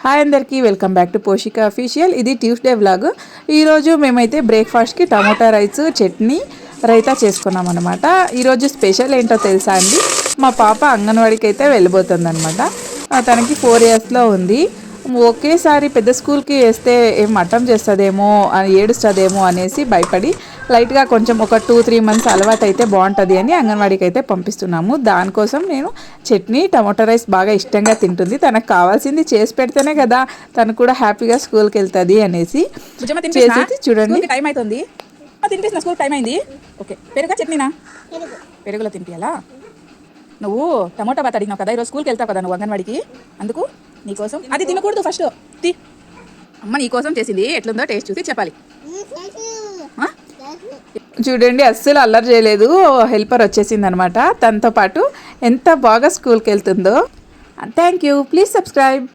Hi అందరికీ welcome back to పోషిక official. ఇది Tuesday vlog. ఈరోజు మేమైతే బ్రేక్ఫాస్ట్కి టమోటా రైస్, చట్నీ, రైతా చేసుకున్నాం అనమాట. ఈరోజు స్పెషల్ ఏంటో తెలుసా అండి, మా పాప అంగన్వాడికి అయితే వెళ్ళిపోతుంది. తనకి 4 yearsలో ఉంది. ఒకేసారి పెద్ద స్కూల్కి వేస్తే ఏం మట్టం చేస్తుందేమో, ఏడుస్తుందేమో అనేసి భయపడి లైట్గా కొంచెం ఒక 2-3 months అలవాటు అయితే బాగుంటుంది అని అంగన్వాడికి అయితే పంపిస్తున్నాము. దానికోసం నేను చట్నీ, టమాటో రైస్ బాగా ఇష్టంగా తింటుంది. తనకు కావాల్సింది చేసి పెడితేనే కదా తను కూడా హ్యాపీగా స్కూల్కి వెళ్తుంది అనేసి చేసి చూడండి. టైం అవుతుంది, తినిపిస్తున్నా. స్కూల్ టైం అయింది. ఓకే, పెరుగా చట్నీనా? పెరుగులో తినిపించాలా? నువ్వు టమోటా బాత్ అడిగినావు కదా, ఈరోజు స్కూల్కి వెళ్తావు కదా నువ్వు అంగన్వాడికి, అందుకు నీకోసం అది తినకూడదు. ఫస్ట్ అమ్మ నీకోసం చేసింది, ఎట్లుందో టేస్ట్ చూసి చెప్పాలి. చూడండి, అస్సలు అల్లరి చేయలేదు. హెల్పర్ వచ్చేసింది అనమాట. తనతో పాటు ఎంత బాగా స్కూల్కి వెళ్తుందో. Thank you. Please subscribe.